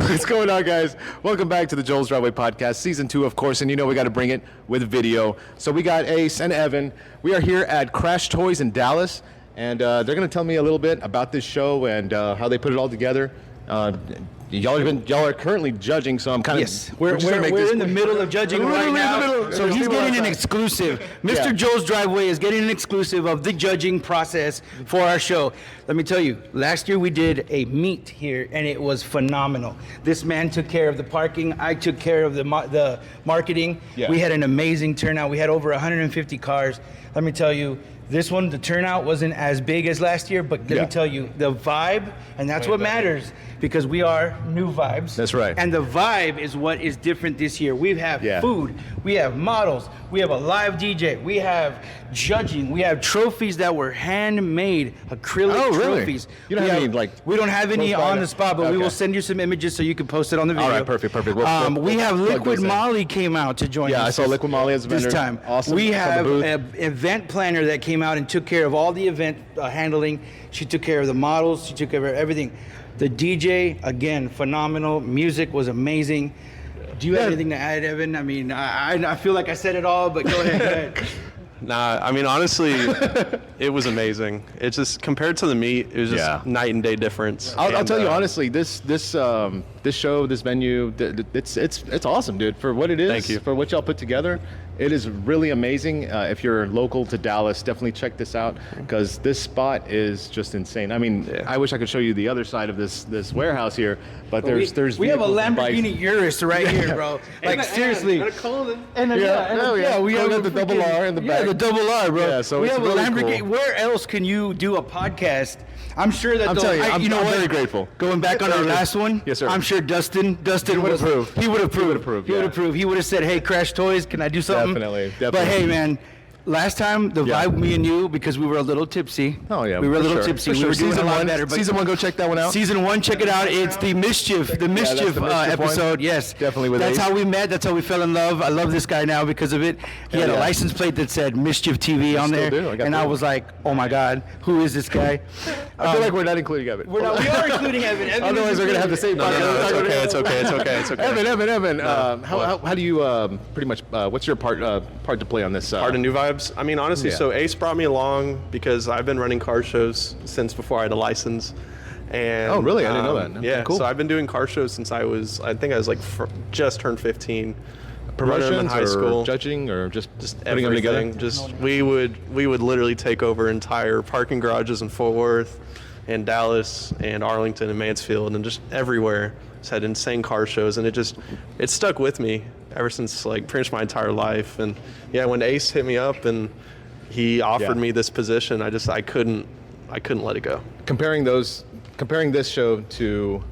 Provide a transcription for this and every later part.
What's going on, guys? Welcome back to the Joel's Driveway Podcast, Season 2, of course, and you know we got to bring it with video. So we got Ace and Evan. We are here at Crash Toys in Dallas, and they're going to tell me a little bit about this show and how they put it all together. Y'all are currently judging, so I'm kind of... Yes, we're in the middle of judging right now, so he's getting an exclusive. Mr. Joel's Driveway is getting an exclusive of the judging process for our show. Let me tell you, last year we did a meet here, and it was phenomenal. This man took care of the parking. I took care of the marketing. Yeah. We had an amazing turnout. We had over 150 cars. Let me tell you, this one, the turnout wasn't as big as last year, but let me tell you, the vibe, and that's what matters, because we are new vibes. That's right. And the vibe is what is different this year. We have food, we have models, we have a live DJ, we have judging, we have trophies that were handmade, acrylic trophies. You don't have any, like... We don't have any on the spot, but we will send you some images so you can post it on the video. All right, perfect. We have Liquid Molly came out to join us. Yeah, I saw Liquid Molly as a vendor. This time. Awesome. We have an event planner that came out and took care of all the event handling. She took care of the models. She took care of everything. The DJ, again, phenomenal. Music was amazing. Do you have anything to add, Evan? I mean, I feel like I said it all, but go ahead. Nah, I mean, honestly, it was amazing. It's just, compared to the meet, it was just night and day difference. I'll tell you honestly, this show, this venue, it's awesome, dude. For what it is, thank you. For what y'all put together, it is really amazing. If you're local to Dallas, definitely check this out, because this spot is just insane. I mean, I wish I could show you the other side of this warehouse here, but there's we have a Lamborghini Urus right here, bro. Like, seriously. We have the double R in the back. The double R, bro. Yeah, so we it's have a really Lamborghini. cool. Where else can you do a podcast? I'm sure that I'm telling you, I'm very grateful. Going back on our last one, yes, sir. I'm sure Dustin would approve. He would approve. He would have said, "Hey, Crash Toys, can I do something?" Definitely. But hey, man. Last time, the vibe, me and you, because we were a little tipsy. Oh, yeah. We were a little tipsy. We were doing a lot better. Season 1, go check that one out. Season 1, check it out. It's the Mischief episode. Yes. Definitely with That's Ace. how we met. That's how we fell in love. I love this guy now because of it. He had a license plate that said Mischief TV on there. And I was like, oh my God, who is this guy? I feel like we're not including Evan. We are including Evan. Otherwise, we're going to have the same podcast. It's okay. Evan, how do you pretty much, what's your part to play on this? Part of New Vibes? I mean, honestly, so Ace brought me along because I've been running car shows since before I had a license. And oh, really? I didn't know that. Yeah, cool. So I've been doing car shows since I think I was like just turned 15. Promotions in high school, judging, or just putting everything. them together. We would literally take over entire parking garages in Fort Worth, and Dallas, and Arlington, and Mansfield, and just everywhere. Just had insane car shows, and it stuck with me ever since, like, pretty much my entire life. And yeah, when Ace hit me up and he offered me this position, I couldn't let it go. Comparing this show to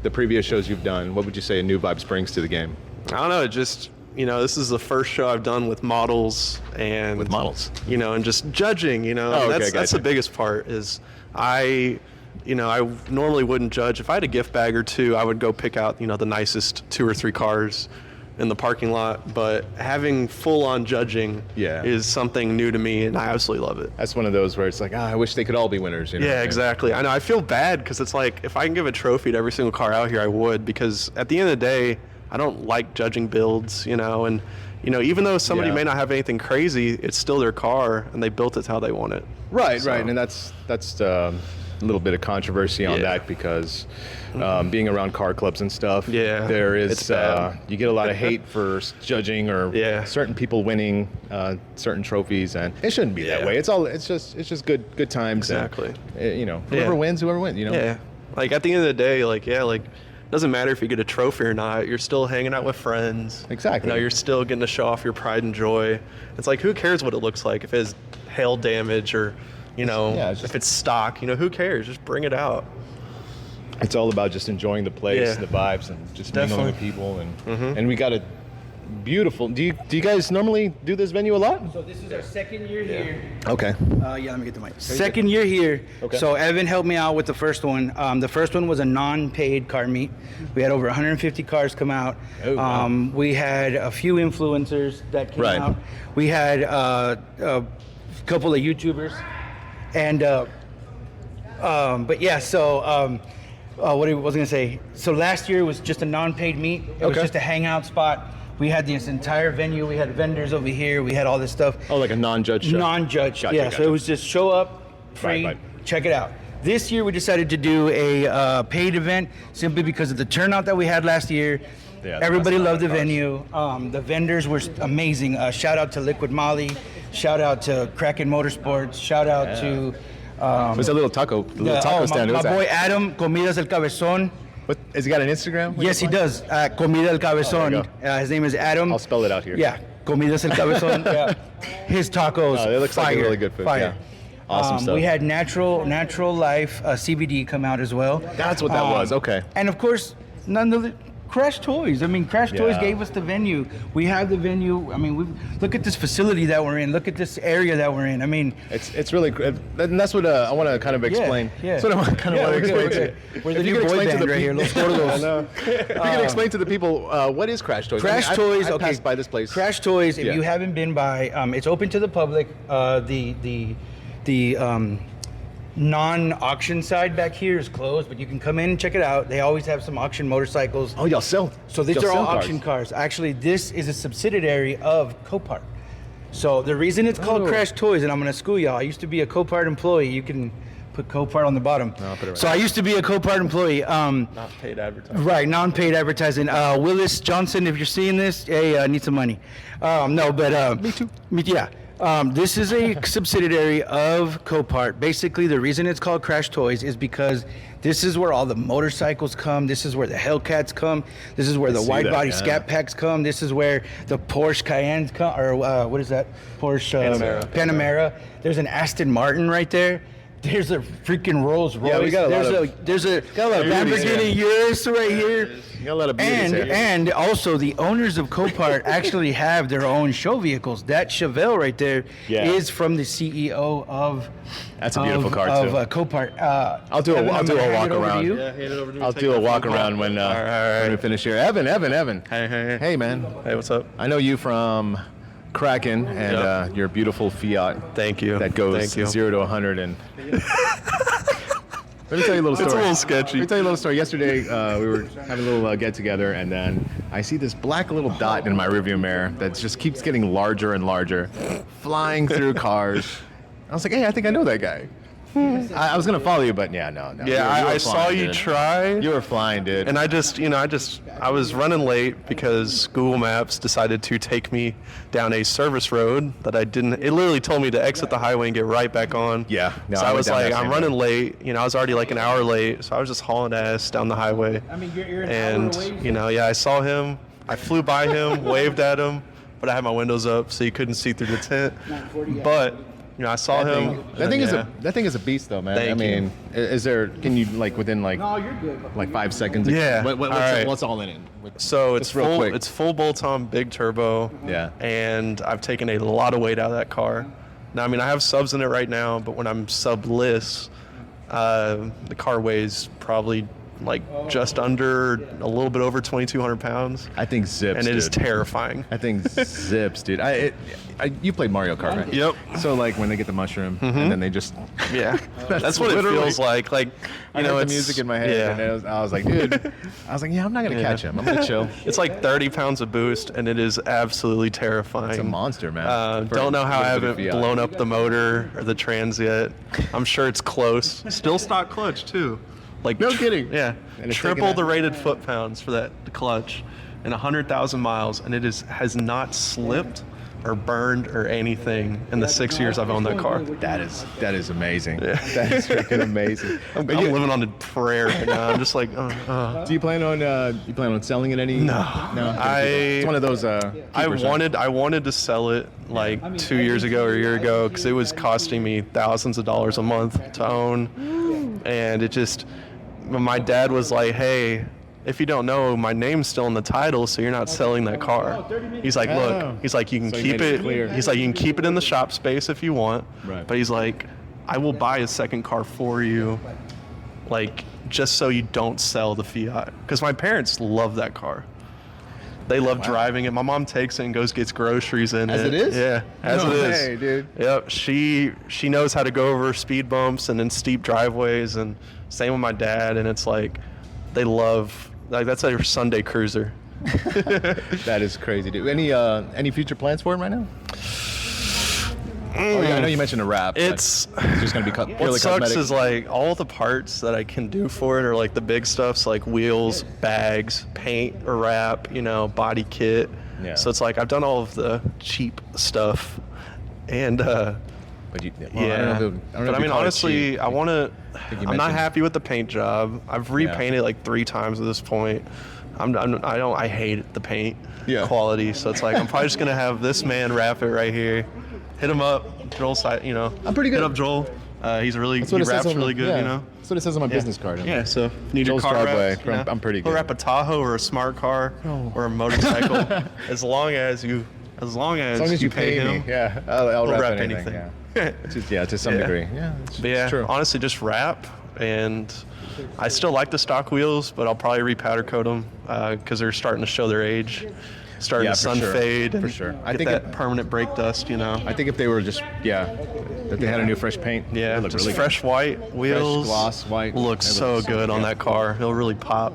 the previous shows you've done, what would you say a New Vibes brings to the game? I don't know. It just, this is the first show I've done with models and and just judging. That's the biggest part. Is I normally wouldn't judge. If I had a gift bag or two, I would go pick out the nicest 2 or 3 cars in the parking lot, but having full-on judging is something new to me, and I absolutely love it. That's one of those where it's like, I wish they could all be winners. Yeah, exactly. I know. I feel bad because it's like, if I can give a trophy to every single car out here, I would, because at the end of the day, I don't like judging builds, and even though somebody may not have anything crazy, it's still their car, and they built it how they want it. Right, and that's a little bit of controversy on that, because being around car clubs and stuff, there is you get a lot of hate for judging or certain people winning certain trophies, and it shouldn't be that way. It's just good times. Exactly. And, whoever wins. Yeah. Like, at the end of the day, doesn't matter if you get a trophy or not. You're still hanging out with friends. Exactly. You're still getting to show off your pride and joy. It's like, who cares what it looks like? If it has hail damage or, if it's stock, who cares? Just bring it out. It's all about just enjoying the place, the vibes, and just mingling with people. And we got a beautiful. Do you guys normally do this venue a lot? So this is our second year here. Okay. Let me get the mic. Second year here. Okay. So Evan helped me out with the first one. The first one was a non-paid car meet. We had over 150 cars come out. Oh, wow. We had a few influencers that came out. We had a couple of YouTubers, and but yeah. So what I was gonna say. So last year was just a non-paid meet. It was just a hangout spot. We had this entire venue. We had vendors over here. We had all this stuff. Oh, like a non-judge show. Non-judge. Gotcha, yeah. gotcha. So it was just show up, free, Right. check it out. This year we decided to do a paid event simply because of the turnout that we had last year. Yeah, Everybody that's a lot loved the of cars. venue. The vendors were amazing. Shout out to Liquid Molly. Shout out to Kraken Motorsports. Shout out to What's that little taco stand? my What's that? boy Adam, Comidas El Cabezón. What, has he got an Instagram? Yes, he does. Comida El Cabezón. there you His name is Adam. I'll spell it out here. Yeah, Comidas El Cabezón. Yeah. His tacos. Oh, it looks fire, like really good food, Fire. yeah. Awesome stuff. We had Natural Life CBD come out as well. That's what that was, okay. And of course, none of the Crash Toys. I mean, Crash Toys Yeah. gave us the venue. We have the venue. I mean, look at this facility that we're in. Look at this area that we're in. I mean, It's really, and that's what I want to kind of explain. yeah. That's what I kind of Yeah, want to we're good, explain we're to good. We're the If you new could boy explain to band the right here, people- Los Gordos. I know. If you can explain to the people what is Crash Toys. Crash I Toys. I Okay, passed by this place. Crash Toys. If Yeah. you haven't been by, it's open to the public. The non-auction side back here is closed, but you can come in and check it out. They always have some auction motorcycles. Oh, y'all sell. So these y'all are all sell auction cars. Actually, this is a subsidiary of Copart. So the reason it's called Oh. Crash Toys, and I'm going to school y'all. I used to be a Copart employee. You can put Copart on the bottom. I'll put it right So I used to be a Copart employee. Not paid advertising. Right, non-paid advertising. Willis Johnson, if you're seeing this, hey, I need some money. No, but me too. Yeah. This is a subsidiary of Copart. Basically, the reason it's called Crash Toys is because this is where all the motorcycles come. This is where the Hellcats come. This is where the see wide that, body yeah. Scat Packs come. This is where the Porsche Cayennes come, or what is that? Porsche Panamera. There's an Aston Martin right there. There's a freaking Rolls Royce. Yeah, we got a lot there's a got a lot of beauties Lamborghini Urus right here. You got a lot of beauties here. And also the owners of Copart actually have their own show vehicles. That Chevelle right there is Yeah. from the CEO of. That's a beautiful car, of, too. Copart. I'll do a Evan, walk I'm gonna hand around. it over to you. hand it over to me. I'll Take do a that walk phone call. around when All right. when we finish here. Evan. Hey. man. Hey, what's up? I know you from Kraken and Yep. your beautiful Fiat. Thank you. That goes Thank you. 0 to 100 and. Let me tell you a little story. It's a little sketchy. Let me tell you a little story. Yesterday, we were having a little get together, and then I see this black little dot in my rearview mirror that just keeps getting larger and larger, flying through cars. I was like, hey, I think I know that guy. I was gonna follow you, but no. Yeah, You were I saw flying, you dude. try. You were flying, dude. And I was running late because Google Maps decided to take me down a service road that I didn't. It literally told me to exit the highway and get right back on. Yeah, no, so I I went was down like, that I'm same running road. late. I was already like an hour late, so I was just hauling ass down the highway. I mean, you're an And hour away. I saw him. I flew by him, waved at him, but I had my windows up so you couldn't see through the tent. But I saw him. That thing is a beast, though, man. Thank I mean, is there? Can you within No, you're good. like 5 seconds? Yeah. What's all in it? So it's Just real full. quick. It's full bolt-on, big turbo. Yeah. And I've taken a lot of weight out of that car. Now, I have subs in it right now, but when I'm subless, the car weighs probably like just under, a little bit over 2,200 pounds, I think zips, and it is dude. terrifying. I think zips, dude. You played Mario Kart, right? Yep. So like when they get the mushroom and then they just Yeah, that's what it literally- feels like. Like I know, heard the music in my head, and I was like, dude. I was like, yeah, I'm not gonna catch him. I'm gonna chill. It's like 30 pounds of boost, and it is absolutely terrifying. It's a monster, man. For Don't know how a I little bit haven't of Fiat. blown up the motor or the trans yet. I'm sure it's close. Still stock clutch too. Like No kidding. Yeah, And it's triple taking the that- rated foot pounds for that clutch, and 100,000 miles, and it has not slipped or burned or anything in the 6 years I've owned that car. That is amazing. That is freaking amazing. I'm living on a prayer right now. I'm just like, Do you plan on selling it any? No. It's one of those. I wanted to sell it like 2 years ago or a year ago because it was costing me thousands of dollars a month to own, and it just. My dad was like, "Hey, if you don't know, my name's still in the title, so you're not selling that car." He's like, Oh. "Look," he's like, "You can So he keep made it it." clear. He's like, "You can keep it in the shop space if you want," Right. but he's like, "I will buy a second car for you, like just so you don't sell the Fiat," because my parents love that car. They love driving it. My mom takes it and gets groceries in it. As it is? Yeah, as No it is. way, dude. Yep. She knows how to go over speed bumps and then steep driveways, and same with my dad. And it's like they love, like, that's their Sunday cruiser. That is crazy, dude. Any future plans for him right now? Oh, yeah, I know you mentioned a wrap. But It's just gonna be purely what sucks cosmetic. is like all the parts that I can do for it are like the big stuffs, like wheels, bags, paint or wrap, body kit. Yeah. So it's like I've done all of the cheap stuff, and But you, well, yeah. I don't know But if I you mean, call it honestly, cheap. I want to. you I'm not mentioned- happy with the paint job. I've repainted like 3 times at this point. I hate the paint quality. So it's like I'm probably just gonna have this man wrap it right here. Hit him up, Joel. I'm pretty good. Hit up Joel. He's really That's what he it says raps on really the- good. yeah. That's what it says on my business card. Yeah, so if you need Joel's your car driveway, wrapped, I'm pretty He'll good. wrap a Tahoe or a smart car or a motorcycle, as long as you pay him. me, yeah, I'll He'll wrap anything. anything. Yeah, to some Yeah. degree. Yeah, it's But yeah, true. honestly, just wrap, and I still like the stock wheels, but I'll probably repowder coat them because they're starting to show their age, starting Yeah, to for sun sure. fade, For and sure. I think that permanent brake dust. I think if they were just, that they had a new fresh paint. Yeah, it looked just really fresh white wheels. gloss white. Looks It so looks- good on that car. It'll really pop.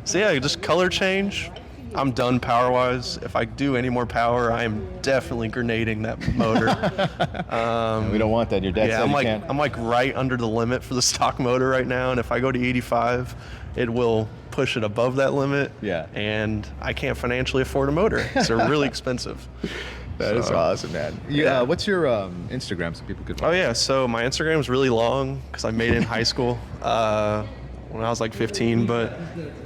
So yeah, just color change. I'm done power-wise. If I do any more power, I am definitely grenading that motor. We don't want that. Your dad Yeah, said I'm you like can't. I'm like right under the limit for the stock motor right now, and if I go to 85, it will push it above that limit. Yeah. And I can't financially afford a motor. So they're really expensive. That is awesome, man. Yeah. What's your Instagram so people could Oh yeah, so my Instagram is really long because I made it in high school when I was like 15, but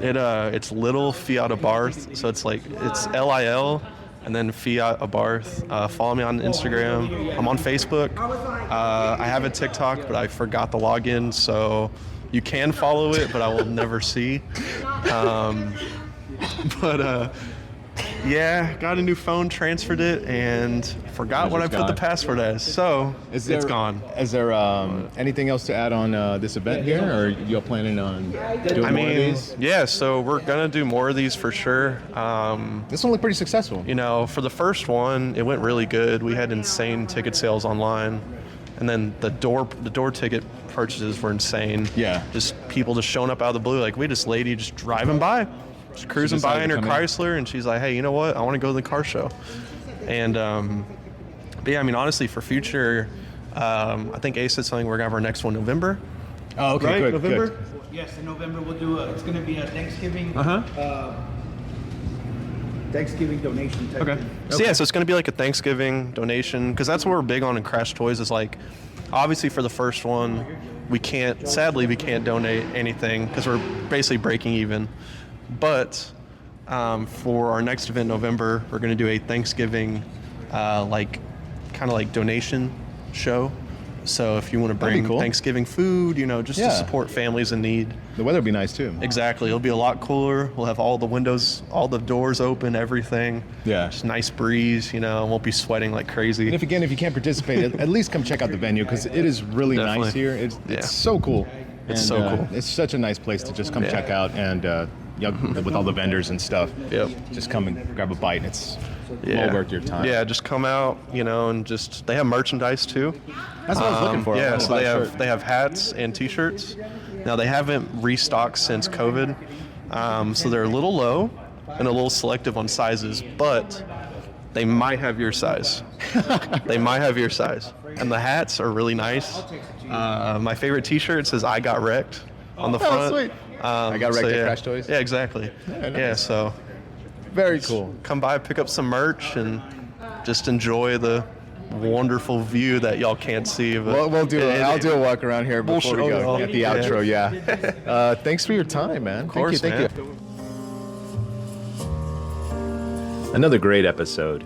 it's Little Fiat Abarth, so it's LIL and then Fiat Abarth. Follow me on Instagram. I'm on Facebook. I have a TikTok, but I forgot the login, so you can follow it, but I will never see. Yeah, got a new phone, transferred it, and forgot what I put the password as. So it's gone. Is there anything else to add on this event here, or you're planning on doing I more of mean, these? yeah, so we're going to do more of these for sure. This one looked pretty successful. For the first one, it went really good. We had insane ticket sales online. And then the door ticket purchases were insane. Yeah. Just people just showing up out of the blue. Like, we had this lady just driving by, just cruising by in decided her to come in? Chrysler, and she's like, hey, you know what? I want to go to the car show. And, but yeah, I mean, honestly, for future, I think Ace said something, we're going to have our next one November. Oh, okay, Right? good. November? Good. Yes, in November we'll do it's going to be a Thanksgiving. Thanksgiving donation type thing. So yeah, so it's going to be like a Thanksgiving donation, because that's what we're big on in Crash Toys is like, obviously for the first one, sadly we can't donate anything because we're basically breaking even. But for our next event in November, we're going to do a Thanksgiving kind of like donation show. So if you want to That'd be bring cool. Thanksgiving food, just Yeah. to support families in need. The weather will be nice too. Exactly. It'll be a lot cooler. We'll have all the windows, all the doors open, everything. Yeah. Just nice breeze, won't be sweating like crazy. And if you can't participate, at least come check out the venue because it is really nice Definitely. here. It's so cool. It's so cool. It's such a nice place to just come check out and with all the vendors and stuff. Yep. Just come and grab a bite. It's well worth your time. Yeah, just come out, and just they have merchandise too. That's what I was looking for. I Yeah, wanted to so buy they a have shirt. they have hats and T-shirts. Now they haven't restocked since COVID, so they're a little low and a little selective on sizes, but they might have your size. They might have your size, and the hats are really nice. My favorite T-shirt says "I got wrecked" on the front. sweet. I got wrecked at Crash Toys? Yeah, exactly. nice. Yeah, so Very cool. come by, pick up some merch, and just enjoy the wonderful view that y'all can't see. But I'll do a walk around here before we go Bullshit. at the outro. Yeah. Thanks for your time, man. Of course, thank you. Another great episode.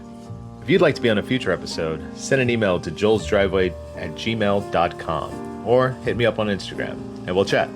If you'd like to be on a future episode, send an email to joelsdriveway@gmail.com or hit me up on Instagram and we'll chat.